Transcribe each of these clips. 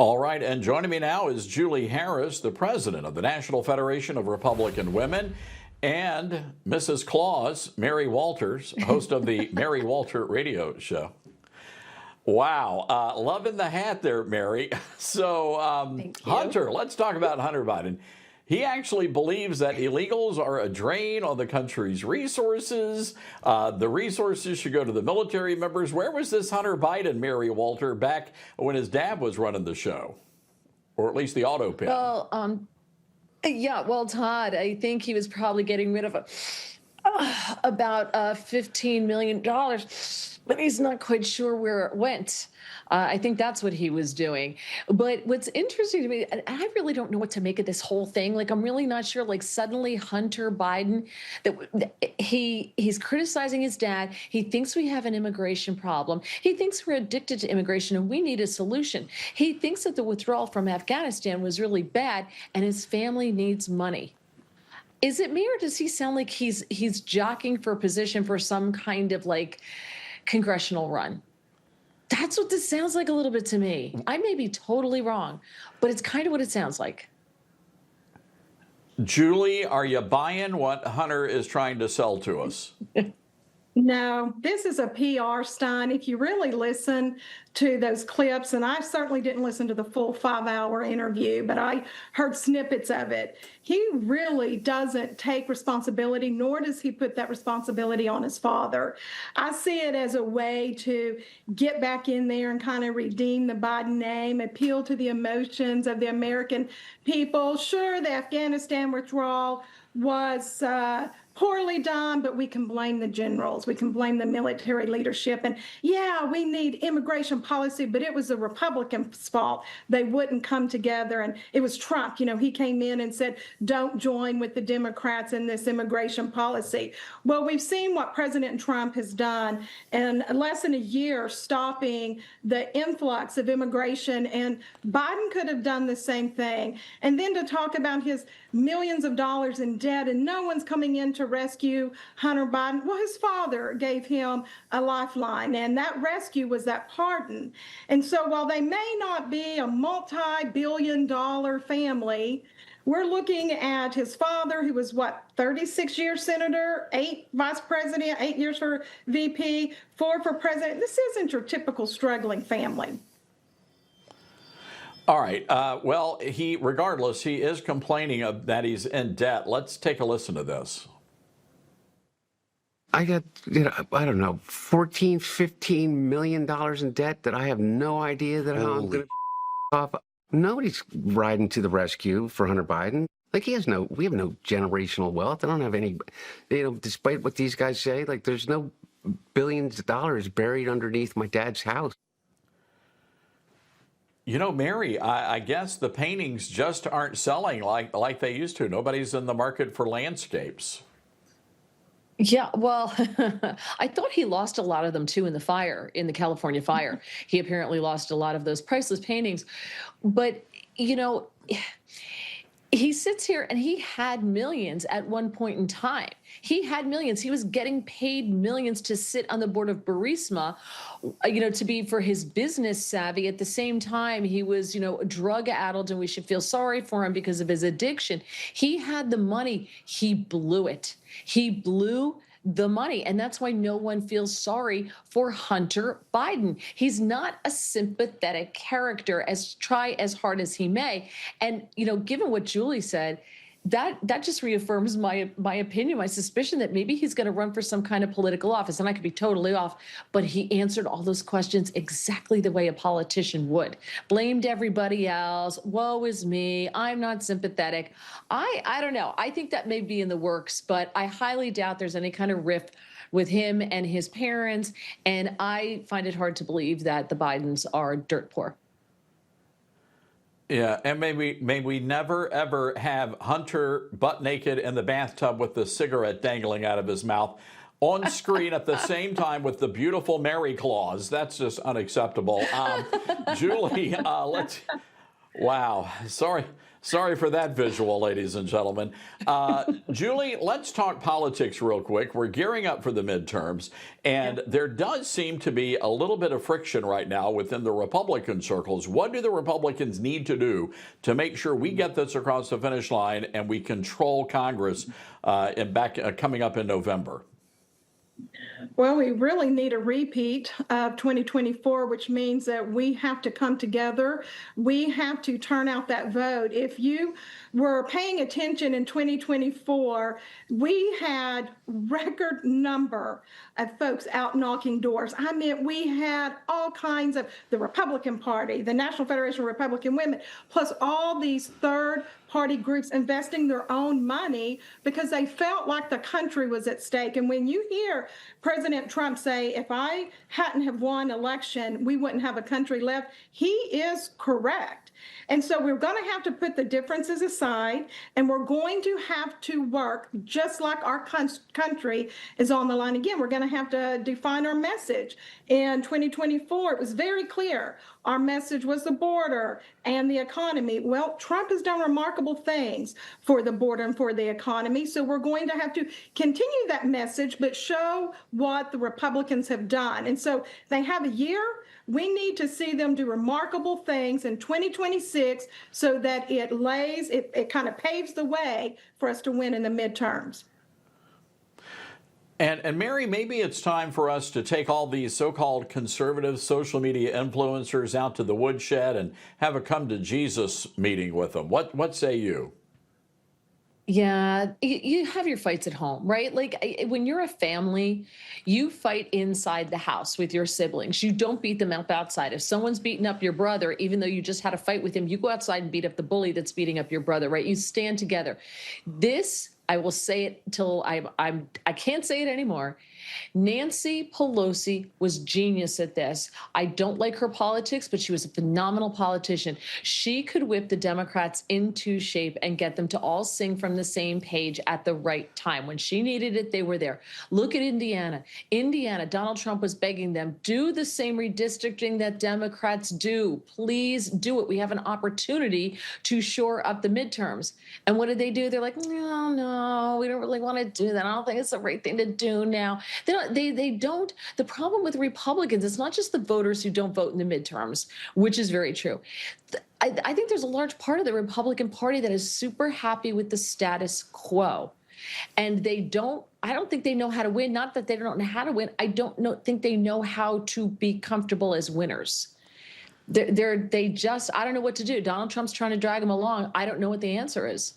All right, and joining me now is Julie Harris, the president of the National Federation of Republican Women, and Mrs. Claus, Mary Walters, host of the Mary Walter Radio Show. Wow, loving the hat there, Mary. So, Hunter, let's talk about Hunter Biden. He actually believes that illegals are a drain on the country's resources. The resources should go to the military members. Where was this Hunter Biden, Mary Walter, back when his dad was running the show? Or at least the auto pen? Well, yeah, well, Todd, I think he was probably getting rid of about $15 million, but he's not quite sure where it went. I think that's what he was doing. But what's interesting to me, and I really don't know what to make of this whole thing. Like, I'm really not sure. Like, suddenly Hunter Biden, that he's criticizing his dad. He thinks we have an immigration problem. He thinks we're addicted to immigration and we need a solution. He thinks that the withdrawal from Afghanistan was really bad and his family needs money. Is it me, or does he sound like he's jockeying for a position for some kind of like congressional run? That's what this sounds like a little bit to me. I may be totally wrong, but it's kind of what it sounds like. Julie, are you buying what Hunter is trying to sell to us? No, this is a PR stunt. If you really listen to those clips, and I certainly didn't listen to the full 5-hour interview, but I heard snippets of it. He really doesn't take responsibility, nor does he put that responsibility on his father. I see it as a way to get back in there and kind of redeem the Biden name, appeal to the emotions of the American people. Sure, the Afghanistan withdrawal was poorly done, but we can blame the generals. We can blame the military leadership. And yeah, we need immigration policy, but it was the Republicans' fault. They wouldn't come together. And it was Trump. You know, he came in and said, don't join with the Democrats in this immigration policy. Well, we've seen what President Trump has done in less than a year, stopping the influx of immigration. And Biden could have done the same thing. And then to talk about his millions of dollars in debt, and no one's coming in to rescue Hunter Biden. Well, his father gave him a lifeline, and that rescue was that pardon. And so while they may not be a multi-billion-dollar family, we're looking at his father, who was, 36-year senator, 8 vice president, 8 years for VP, 4 for president. This isn't your typical struggling family. All right. Well, regardless, he is complaining that he's in debt. Let's take a listen to this. I got, I don't know, $14-15 million in debt that I have no idea that I'm going to off. Nobody's riding to the rescue for Hunter Biden. Like, we have no generational wealth. I don't have any, despite what these guys say, like, there's no billions of dollars buried underneath my dad's house. You know, Mary, I guess the paintings just aren't selling like they used to. Nobody's in the market for landscapes. Yeah, well, I thought he lost a lot of them, too, in the California fire. He apparently lost a lot of those priceless paintings. But, he sits here and he had millions at one point in time. He had millions. He was getting paid millions to sit on the board of Burisma, to be for his business savvy. At the same time, he was, drug addled, and we should feel sorry for him because of his addiction. He had the money. He blew it. He blew the money. And that's why no one feels sorry for Hunter Biden. He's not a sympathetic character, try as hard as he may. And, given what Julie said, that just reaffirms my opinion, my suspicion that maybe he's going to run for some kind of political office. And I could be totally off, but he answered all those questions exactly the way a politician would. Blamed everybody else. Woe is me. I'm not sympathetic. I don't know. I think that may be in the works, but I highly doubt there's any kind of rift with him and his parents. And I find it hard to believe that the Bidens are dirt poor. Yeah, and may we never, ever have Hunter butt naked in the bathtub with the cigarette dangling out of his mouth on screen at the same time with the beautiful Mary Claus. That's just unacceptable. Julie, wow. Sorry Sorry for that visual, ladies and gentlemen. Julie, let's talk politics real quick. We're gearing up for the midterms, and there does seem to be a little bit of friction right now within the Republican circles. What do the Republicans need to do to make sure we get this across the finish line and we control Congress coming up in November? Well, we really need a repeat of 2024, which means that we have to come together. We have to turn out that vote. If you were paying attention in 2024, we had record number of folks out knocking doors. I mean, we had all kinds of the Republican Party, the National Federation of Republican Women, plus all these third party groups investing their own money because they felt like the country was at stake. And when you hear President Trump say, if I hadn't have won election, we wouldn't have a country left, he is correct. And so we're going to have to put the differences aside, and we're going to have to work just like our country is on the line again. We're going to have to define our message. In 2024, it was very clear. Our message was the border and the economy. Well, Trump has done remarkable things for the border and for the economy. So we're going to have to continue that message, but show what the Republicans have done. And so they have a year. We need to see them do remarkable things in 2026 so that it kind of paves the way for us to win in the midterms. And Mary, maybe it's time for us to take all these so-called conservative social media influencers out to the woodshed and have a come to Jesus meeting with them. What say you? Yeah, you have your fights at home, right? Like when you're a family, you fight inside the house with your siblings. You don't beat them up outside. If someone's beating up your brother, even though you just had a fight with him, you go outside and beat up the bully that's beating up your brother, right? You stand together. This, I will say it till I can't say it anymore. Nancy Pelosi was genius at this. I don't like her politics, but she was a phenomenal politician. She could whip the Democrats into shape and get them to all sing from the same page at the right time. When she needed it, they were there. Look at Indiana. Donald Trump was begging them, do the same redistricting that Democrats do. Please do it. We have an opportunity to shore up the midterms. And what did they do? They're like, no, we don't really want to do that. I don't think it's the right thing to do now. They don't. The problem with Republicans, it's not just the voters who don't vote in the midterms, which is very true. I think there's a large part of the Republican Party that is super happy with the status quo. And I don't think they know how to win. Not that they don't know how to win. I don't think they know how to be comfortable as winners. I don't know what to do. Donald Trump's trying to drag them along. I don't know what the answer is.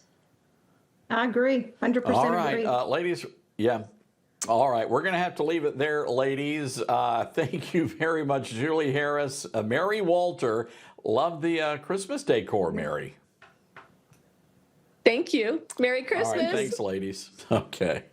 I agree. 100% All right, agree. ladies. Yeah. All right, we're going to have to leave it there, ladies. Thank you very much, Julie Harris. Mary Walter, love the Christmas decor, Mary. Thank you. Merry Christmas. All right, thanks, ladies. Okay.